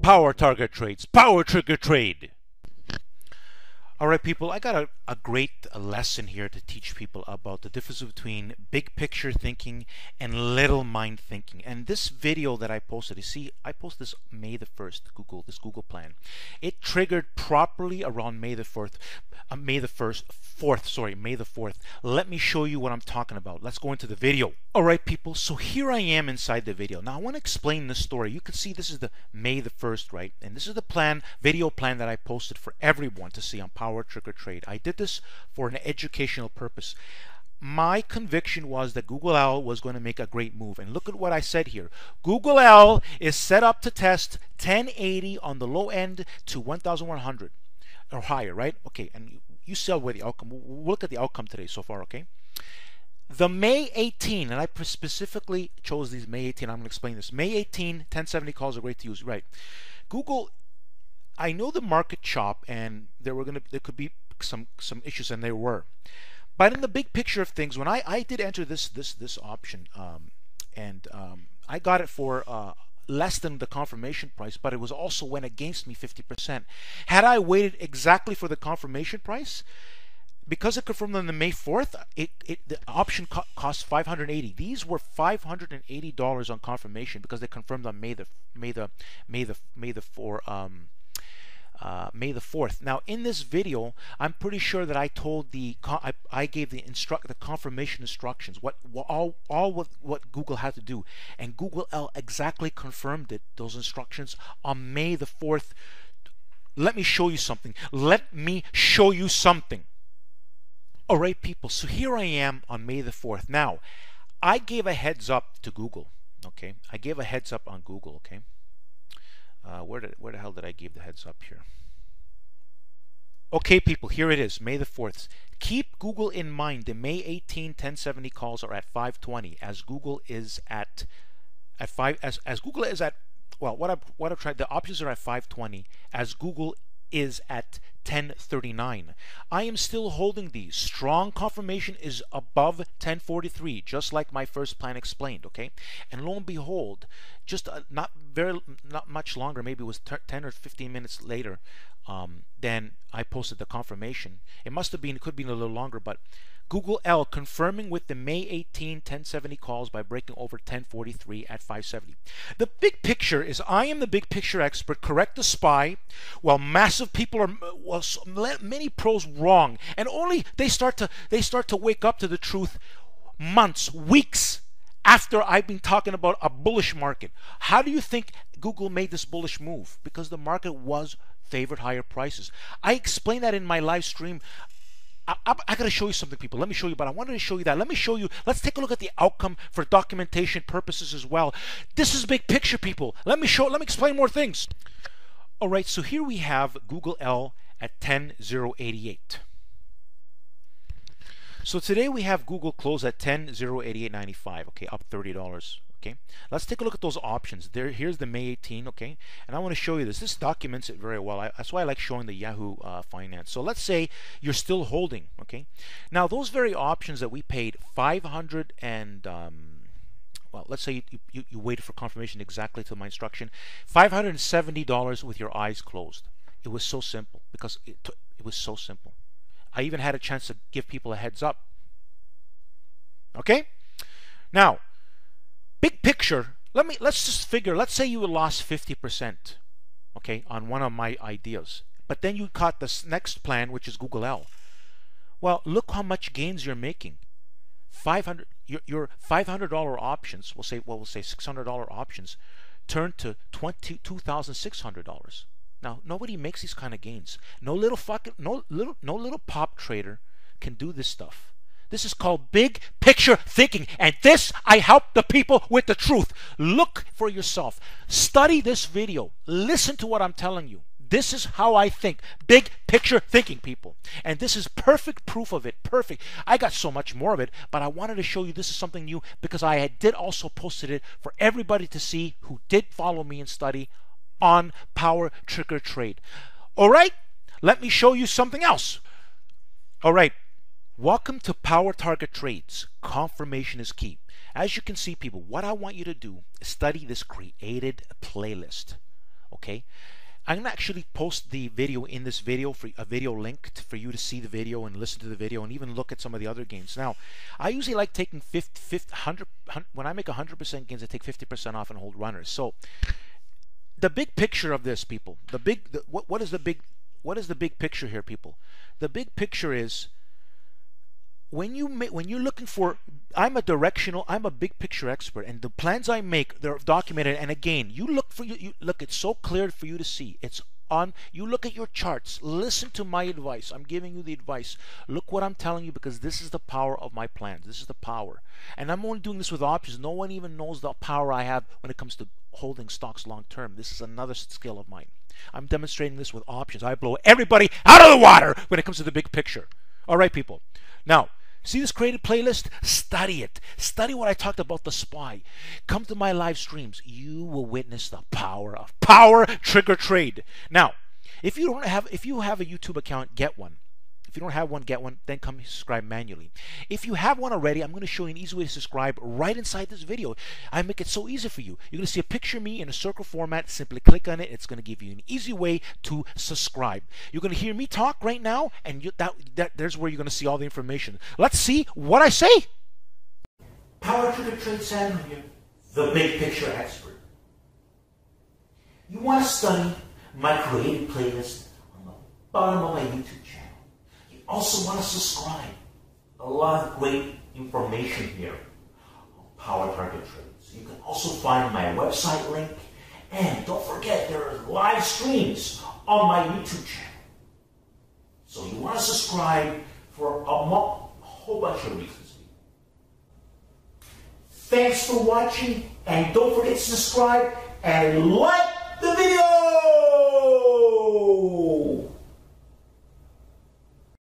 Power target trades, power trigger trade. All right, people, I got a great lesson here to teach people about the difference between big picture thinking and little mind thinking. And this video that I posted, you see, I posted this May the 1st, this Google plan. It triggered properly around May the 4th, May the 4th. Let me show you what I'm talking about. Let's go into the video. All right, people, so here I am inside the video. Now, I want to explain this story. You can see this is the May the 1st, right? And this is the plan, video plan that I posted for everyone to see on Power Trigger Trade. I did this for an educational purpose. My conviction was that Google L was going to make a great move. And look at what I said here. Google L is set up to test 1080 on the low end to 1100 or higher, right? Okay, and you saw where the outcome, we'll look at the outcome today so far, okay? The May 18, and I specifically chose these May 18, I'm going to explain this. May 18, 1070 calls are great to use, right? Google, I know the market chop, and there could be some issues, and there were. But in the big picture of things, when I did enter this option, I got it for less than the confirmation price, but it was also went against me 50%. Had I waited exactly for the confirmation price, because it confirmed on the May 4th, the option cost $580. These were $580 on confirmation because they confirmed on May the 4th. Now, in this video, I'm pretty sure that I told I gave the confirmation instructions, what Google had to do, and Google L exactly confirmed those instructions on May the 4th. Let me show you something. All right, people, so here I am on May the 4th. Now, I gave a heads up to Google, okay? I gave a heads up on Google, okay? Where the hell did I give the heads up here? Okay, people, here it is, May the 4th. Keep Google in mind. The May 18 1070 calls are at 520, as Google is at Google is at, well, what I've tried, the options are at 520, as Google is at 1039. I am still holding these. Strong confirmation is above 1043, just like my first plan explained, okay? And lo and behold, just not much longer, maybe it was 10 or 15 minutes later, then I posted the confirmation. It could be a little longer, but Google L confirming with the May 18 1070 calls by breaking over 1043 at 570. The big picture is I am the big picture expert, correct the SPY, while massive people are, well, many pros wrong, and only they start to wake up to the truth months, weeks after I've been talking about a bullish market. How do you think Google made this bullish move? Because the market was favored higher prices. I explained that in my live stream. I got to show you something, people. Let me show you, but I wanted to show you that. Let me show you. Let's take a look at the outcome for documentation purposes as well. This is big picture, people. Let me explain more things. All right, so here we have Google L at 10,088. So today we have Google close at 10,088.95. Okay, up $30. Okay, let's take a look at those options. Here's the May 18. Okay, and I want to show you this. This documents it very well. That's why I like showing the Yahoo Finance. So let's say you're still holding. Okay, now those very options that we paid 500 and well, let's say you waited for confirmation exactly to my instruction, $570 with your eyes closed. It was so simple because it was so simple. I even had a chance to give people a heads up. Okay, now. Big picture, let's just figure, let's say you lost 50%, okay, on one of my ideas. But then you caught this next plan, which is Google L. Well, look how much gains you're making. Your $500 options, we'll say $600 options, turned to $22,600. Now, nobody makes these kind of gains. No little pop trader can do this stuff. This is called big picture thinking, and this I help the people with the truth. Look for yourself. Study this video. Listen to what I'm telling you. This is how I think. Big picture thinking, people. And this is perfect proof of it. Perfect. I got so much more of it, but I wanted to show you this is something new because I did also posted it for everybody to see who did follow me and study on Power Trigger Trade. All right? let me show you something else. All right. Welcome to Power Target Trades. Confirmation is key. As you can see, people, what I want you to do is study this created playlist. Okay? I'm going to actually post the video in this video, for a video link for you to see the video and listen to the video and even look at some of the other gains. Now, I usually like taking 100, when I make 100% gains, I take 50% off and hold runners. So, the big picture of this, people, what is the big picture here, people? The big picture is when you're looking for, I'm a big picture expert, and the plans I make, they're documented. And again, you look, it's so clear for you to see. It's on. You look at your charts. Listen to my advice. I'm giving you the advice. Look what I'm telling you, because this is the power of my plans. This is the power, and I'm only doing this with options. No one even knows the power I have when it comes to holding stocks long term. This is another skill of mine. I'm demonstrating this with options. I blow everybody out of the water when it comes to the big picture. All right, people. Now, see this created playlist? Study it. Study what I talked about, the SPY. Come to my live streams. You will witness the power of Power Trigger Trade. Now, if you have a YouTube account, get one. If you don't have one, get one. Then come subscribe manually. If you have one already, I'm going to show you an easy way to subscribe right inside this video. I make it so easy for you. You're going to see a picture of me in a circle format. Simply click on it. It's going to give you an easy way to subscribe. You're going to hear me talk right now, and there's where you're going to see all the information. Let's see what I say. Power Trigger Trade Saturn here, the big picture expert. You want to study my created playlist on the bottom of my YouTube channel. Also want to subscribe. A lot of great information here on Power Target Trades. You can also find my website link, and don't forget there are live streams on my YouTube channel. So you want to subscribe for a whole bunch of reasons. Thanks for watching, and don't forget to subscribe and like the video.